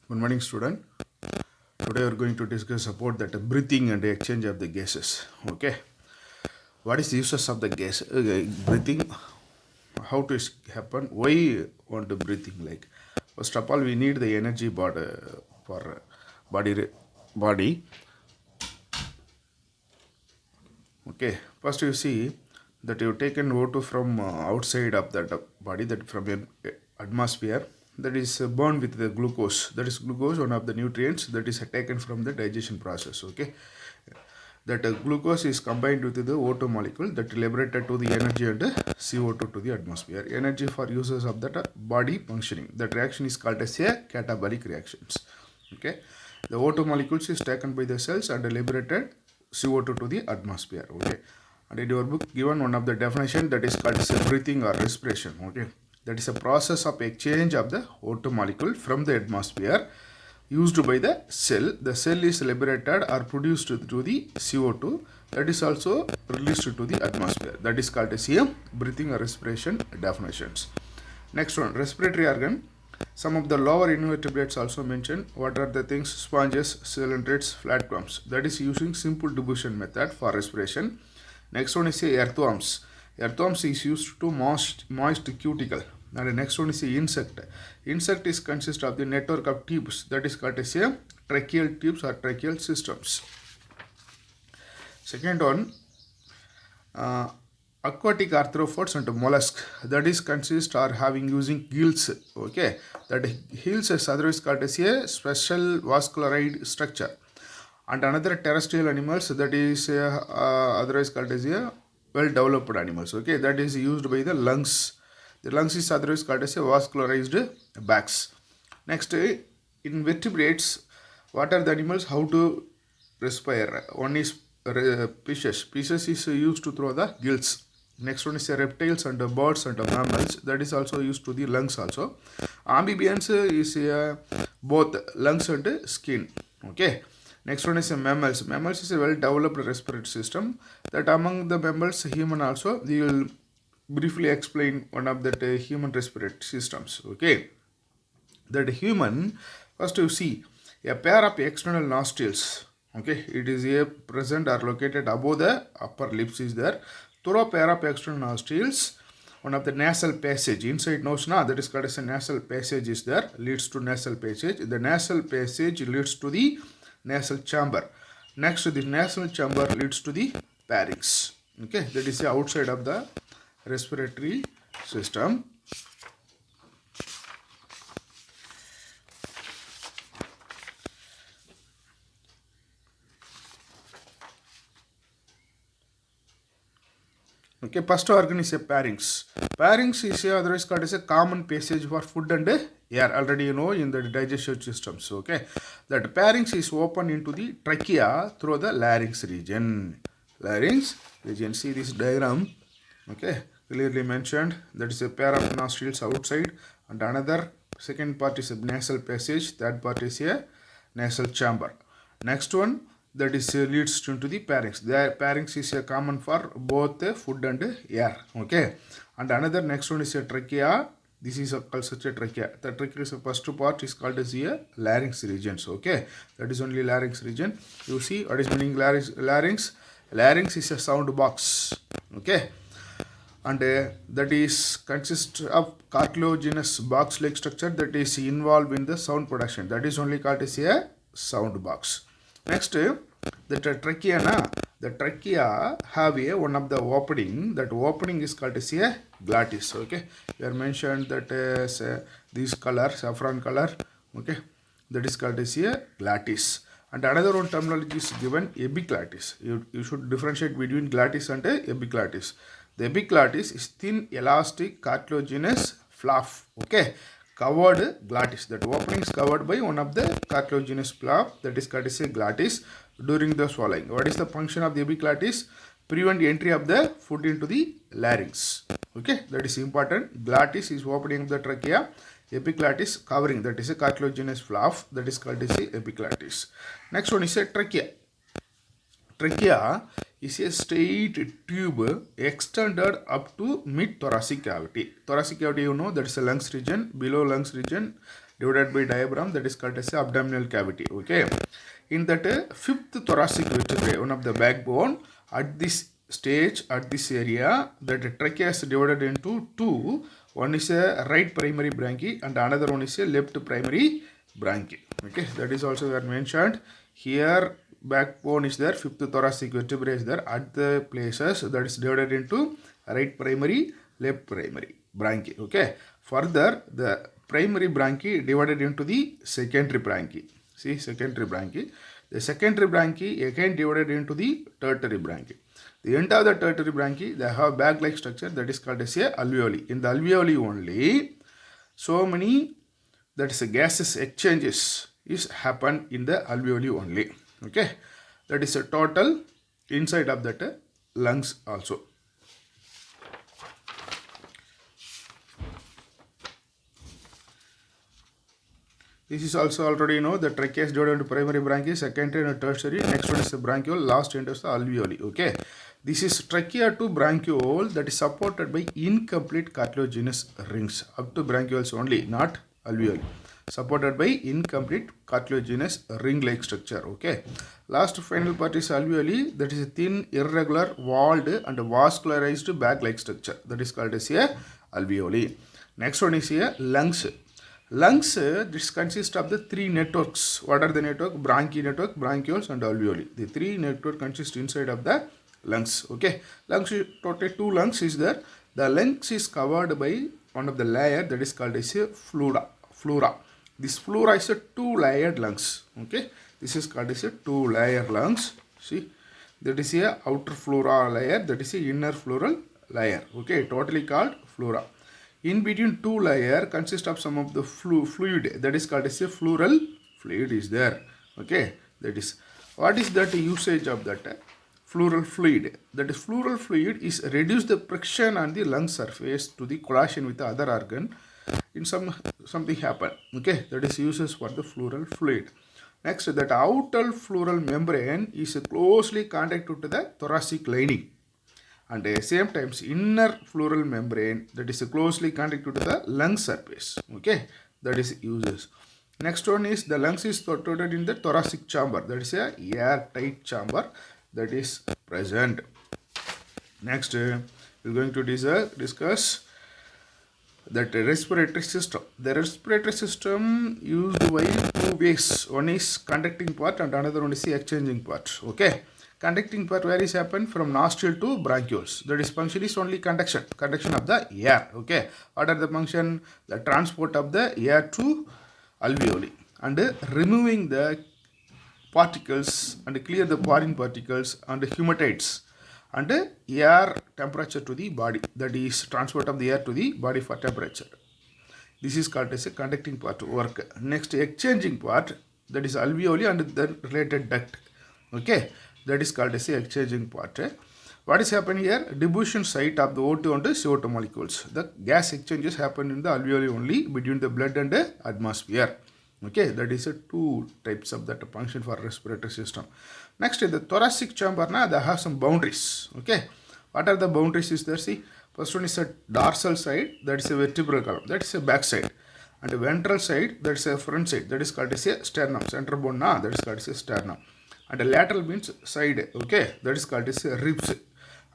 Good morning, student. Today we are going to discuss about that breathing and exchange of the gases. Okay, what is the uses of the gas breathing? How to happen? Why want to breathing? Like first of all, we need the energy body for body. Okay, first you see that you've taken O2 from outside of that body, that from your atmosphere, that is burned with the glucose. That is glucose, one of the nutrients that is taken from the digestion process. Okay, that glucose is combined with the O2 molecule that liberated to the energy and CO2 to the atmosphere. Energy for uses of that body functioning. That reaction is called as a catabolic reactions. Okay, the O2 molecules is taken by the cells and liberated CO2 to the atmosphere. Okay, and in your book given one of the definition that is called as breathing or respiration. Okay, that is a process of exchange of the O2 molecule from the atmosphere used by the cell. The cell is liberated or produced through the CO2 that is also released to the atmosphere. That is called as a breathing or respiration definitions. Next one, respiratory organ. Some of the lower invertebrates also mentioned. What are the things? Sponges, coelenterates, flatworms. That is using simple diffusion method for respiration. Next one is earthworms. Earthworms is used to moist cuticle. And the next one is insect. Insect is consist of the network of tubes that is called as a tracheal tubes or tracheal systems. Second one, aquatic arthropods and mollusk that is consist or having using gills. Okay, that gills is otherwise called as a special vascularized structure. And another terrestrial animals that is otherwise called as a well developed animals. Okay, that is used by the lungs. The lungs is otherwise called as a vascularized bags. Next, in vertebrates, what are the animals? How to respire? One is fishes. Fishes is used to throw the gills. Next one is reptiles and birds and mammals. That is also used to the lungs also. Amphibians is both lungs and skin. Okay. Next one is mammals. Mammals is a well developed respiratory system. That among the mammals, human also. We will briefly explain one of that human respiratory systems. Okay, that human, first you see a pair of external nostrils. Okay, it is a present or located above the upper lips is there. Through a pair of external nostrils, one of the nasal passage inside nose now, that is called as a nasal passage is there, leads to nasal passage. The nasal passage leads to the nasal chamber. Next, the nasal chamber leads to the pharynx. Okay, that is the outside of the respiratory system. Okay, first organ is a pharynx. Pharynx is otherwise called as a common passage for food and air. Already you know in the digestive systems. Okay, that pharynx is open into the trachea through the larynx region. Larynx region. See this diagram. Okay, clearly mentioned. That is a pair of nostrils outside, and another second part is a nasal passage. Third part is a nasal chamber. Next one, that is leads into the pharynx. The pharynx is common for both food and air. Okay, and another next one is a trachea. This is called such a trachea. The trachea is the first part is called as a larynx regions. Okay, that is only larynx region. You see what is meaning larynx? Larynx is a sound box. Okay, and that is consists of cartilaginous box-like structure that is involved in the sound production. That is only called as a sound box. Next, the trachea the trachea have a one of the opening. That opening is called as a glottis. Okay, you are mentioned that this color, saffron color. Okay, that is called as a glottis. And another one terminology is given epiglottis. You should differentiate between glottis and epiglottis. The epiglottis is thin, elastic, cartilaginous flap. Okay, covered glottis. That opening is covered by one of the cartilaginous flap. That is called as a glottis during the swallowing. What is the function of the epiglottis? Prevent entry of the food into the larynx. Okay, that is important. Glottis is opening the trachea. Epiglottis covering, that is a cartilaginous flap, that is called as a epiglottis. Next one is a trachea. Trachea is a straight tube extended up to mid thoracic cavity. Thoracic cavity, you know, that is a lungs region. Below lungs region, divided by diaphragm, that is called as abdominal cavity. Okay, in that fifth thoracic vertebrae, one of the backbone, at this stage, at this area, that trachea is divided into two. One is a right primary branchi and another one is a left primary branchi. Okay, that is also were mentioned here. Backbone is there, fifth thoracic vertebrae is there at the places that is divided into right primary, left primary branchi. Okay, further the primary branchi divided into the secondary branchi. See, secondary branchi. The secondary branchi again divided into the tertiary branchi. The end of the tertiary branchi, they have bag-like structure that is called as a alveoli. In the alveoli only, so many, that is a gases exchanges is happen in the alveoli only. Okay, that is a total inside of that lungs also. This is also already know the trachea is divided into primary branchi, secondary and tertiary. Next one is the branchiole, last enters the alveoli. Okay, this is trachea to branchiole that is supported by incomplete cartilaginous rings up to branchioles only, not alveoli. Supported by incomplete cartilaginous ring-like structure. Okay, last final part is alveoli, that is a thin, irregular, walled and vascularized bag-like structure that is called as a alveoli. Next one is here lungs. Lungs, this consists of the three networks. What are the network? Bronchi network, bronchioles and alveoli. The three network consist inside of the lungs. Okay, lungs, totally two lungs is there. The lungs is covered by one of the layer that is called as a flora. This flora is a two-layered lungs. Okay, this is called as a two-layer lungs. See, that is a outer flora layer, that is a inner floral layer. Okay, totally called flora. In between two layer consist of some of the fluid that is called as a pleural fluid is there. Okay, that is, what is that usage of that pleural fluid? That is, pleural fluid is reduce the friction on the lung surface to the collision with the other organ in something happen. Okay, that is uses for the pleural fluid. Next, that outer pleural membrane is closely connected to the thoracic lining. And at the same time, inner pleural membrane that is closely connected to the lung surface. Okay, that is uses. Next one is the lungs is located in the thoracic chamber, that is a airtight chamber that is present. Next, we are going to discuss that respiratory system. The respiratory system used by two ways. One is conducting part and another one is the exchanging part. Okay, conducting part where is happen from nostril to bronchioles. That is function is only conduction of the air. Okay, what are the function? The transport of the air to alveoli and removing the particles and clear the foreign particles and humatides and air temperature to the body, that is transport of the air to the body for temperature. This is called as a conducting part work. Next, exchanging part, that is alveoli and the related duct. Okay, that is called as a exchanging part. What is happening here? Diffusion site of the O2 and the CO2 molecules. The gas exchanges happen in the alveoli only between the blood and the atmosphere. Okay, that is two types of that function for respiratory system. Next, in the thoracic chamber, they have some boundaries. Okay, what are the boundaries is there? See, first one is a dorsal side, that is a vertebral column, that is a back side, and a ventral side, that is a front side, that is called as a sternum. Center bone, that is called as a sternum, and a lateral means side. Okay, that is called as a ribs,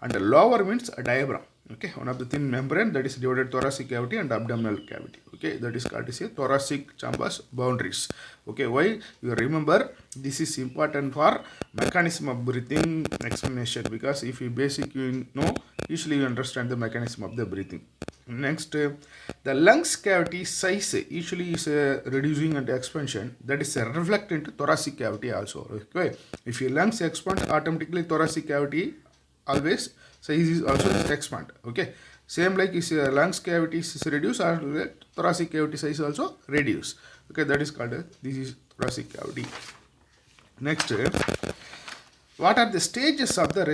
and a lower means a diaphragm. Okay, one of the thin membrane that is divided thoracic cavity and abdominal cavity. Okay, that is called as a thoracic chambers boundaries. Okay, why? You remember this is important for mechanism of breathing explanation, because if you basically know, usually you understand the mechanism of the breathing. Next, the lungs cavity size usually is reducing and expansion, that is reflect into thoracic cavity also. Okay, if your lungs expand, automatically thoracic cavity always size is also expand. Okay, same like if lungs cavity is reduced, or thoracic cavity size also reduce. Okay, that is called this is thoracic cavity. Next, what are the stages of the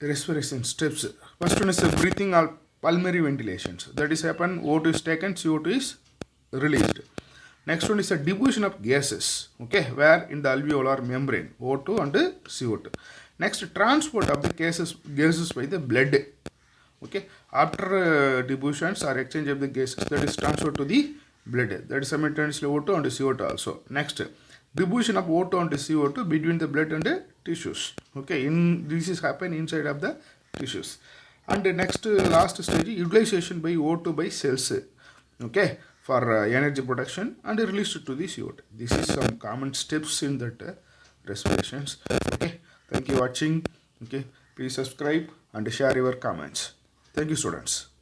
respiration steps? First one is breathing or pulmonary ventilations, that is happen, O2 is taken, CO2 is released. Next one is a diffusion of gases, okay, where in the alveolar membrane, O2 and CO2. Next, transport of the gases by the blood. Okay, after diffusions or exchange of the gases, that is transferred to the blood. That is simultaneously O2 and CO2 also. Next, diffusion of O2 and CO2 between the blood and the tissues. Okay, this is happen inside of the tissues. And the next last stage, utilization by O2 by cells. Okay, for energy production and released to the CO2. This is some common steps in that respirations. Okay, thank you for watching. Okay, please subscribe and share your comments. Thank you, students.